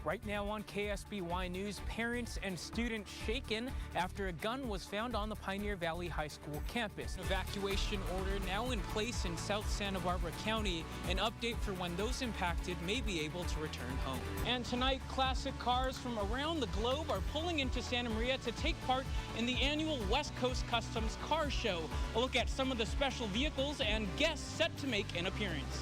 Right now on KSBY News, parents and students shaken after a gun was found on the Pioneer Valley High School campus. Evacuation order now in place in South Santa Barbara County. An update for when those impacted may be able to return home. And tonight, classic cars from around the globe are pulling into Santa Maria to take part in the annual West Coast Customs Car Show. A look at some of the special vehicles and guests set to make an appearance.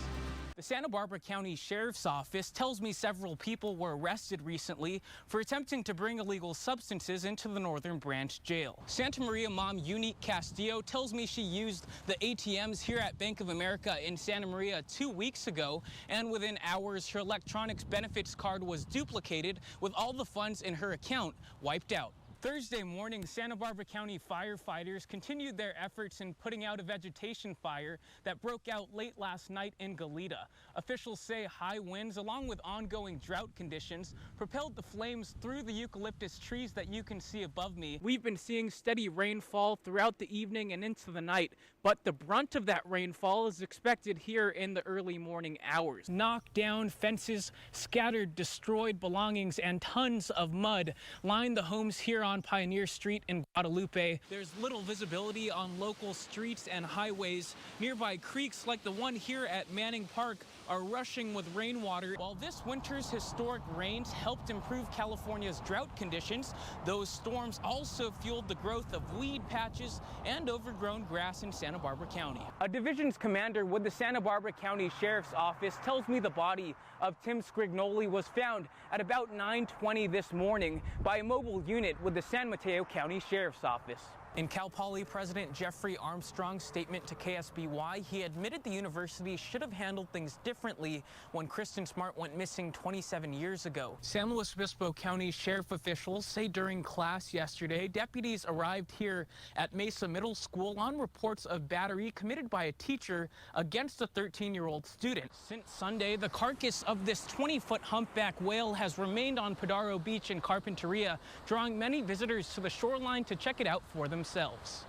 The Santa Barbara County Sheriff's Office tells me several people were arrested recently for attempting to bring illegal substances into the Northern Branch Jail. Santa Maria mom Unique Castillo tells me she used the ATMs here at Bank of America in Santa Maria 2 weeks ago, and within hours her electronics benefits card was duplicated with all the funds in her account wiped out. Thursday morning, Santa Barbara County firefighters continued their efforts in putting out a vegetation fire that broke out late last night in Goleta. Officials say high winds, along with ongoing drought conditions, propelled the flames through the eucalyptus trees that you can see above me. We've been seeing steady rainfall throughout the evening and into the night, but the brunt of that rainfall is expected here in the early morning hours. Knocked down fences, scattered, destroyed belongings, and tons of mud line the homes here on Pioneer Street in Guadalupe. There's little visibility on local streets and highways. Nearby creeks like the one here at Manning Park are rushing with rainwater. While this winter's historic rains helped improve California's drought conditions, those storms also fueled the growth of weed patches and overgrown grass in Santa Barbara County. A division's commander with the Santa Barbara County Sheriff's Office tells me the body of Tim Scrignoli was found at about 9:20 this morning by a mobile unit with the San Mateo County Sheriff's Office. In Cal Poly President Jeffrey Armstrong's statement to KSBY, he admitted the university should have handled things differently when Kristen Smart went missing 27 years ago. San Luis Obispo County Sheriff officials say during class yesterday, deputies arrived here at Mesa Middle School on reports of battery committed by a teacher against a 13-year-old student. Since Sunday, the carcass of this 20-foot humpback whale has remained on Padaro Beach in Carpinteria, drawing many visitors to the shoreline to check it out for themselves.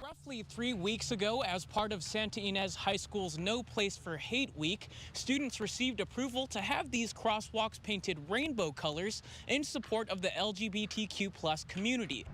Roughly 3 weeks ago, as part of Santa Ynez High School's No Place for Hate Week, students received approval to have these crosswalks painted rainbow colors in support of the LGBTQ+ community.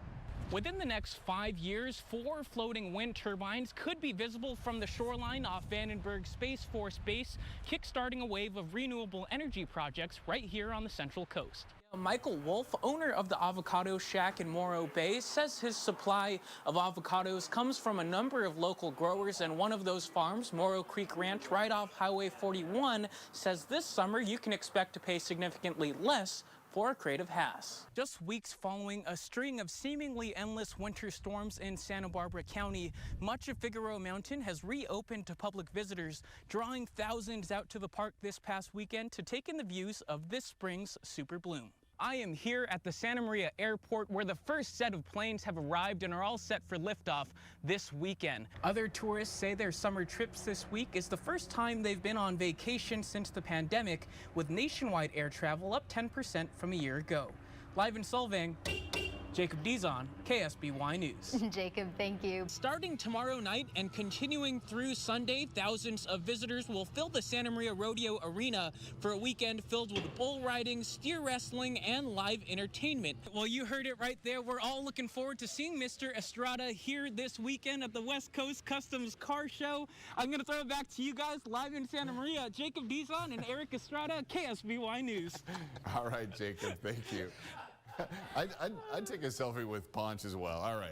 Within the next 5 years, 4 floating wind turbines could be visible from the shoreline off Vandenberg Space Force Base, kickstarting a wave of renewable energy projects right here on the Central Coast. Michael Wolf, owner of the Avocado Shack in Morro Bay, says his supply of avocados comes from a number of local growers, and one of those farms, Morro Creek Ranch, right off Highway 41, says this summer you can expect to pay significantly less for a crate of Hass. Just weeks following a string of seemingly endless winter storms in Santa Barbara County, much of Figueroa Mountain has reopened to public visitors, drawing thousands out to the park this past weekend to take in the views of this spring's super bloom. I am here at the Santa Maria Airport, where the first set of planes have arrived and are all set for liftoff this weekend. Other tourists say their summer trips this week is the first time they've been on vacation since the pandemic, with nationwide air travel up 10% from a year ago. Live in Solvang, Jacob Dizon, KSBY News. Jacob, thank you. Starting tomorrow night and continuing through Sunday, thousands of visitors will fill the Santa Maria Rodeo Arena for a weekend filled with bull riding, steer wrestling, and live entertainment. Well, you heard it right there. We're all looking forward to seeing Mr. Estrada here this weekend at the West Coast Customs Car Show. I'm going to throw it back to you guys live in Santa Maria. Jacob Dizon and Eric Estrada, KSBY News. All right, Jacob, thank you. I'd take a selfie with Ponch as well. All right.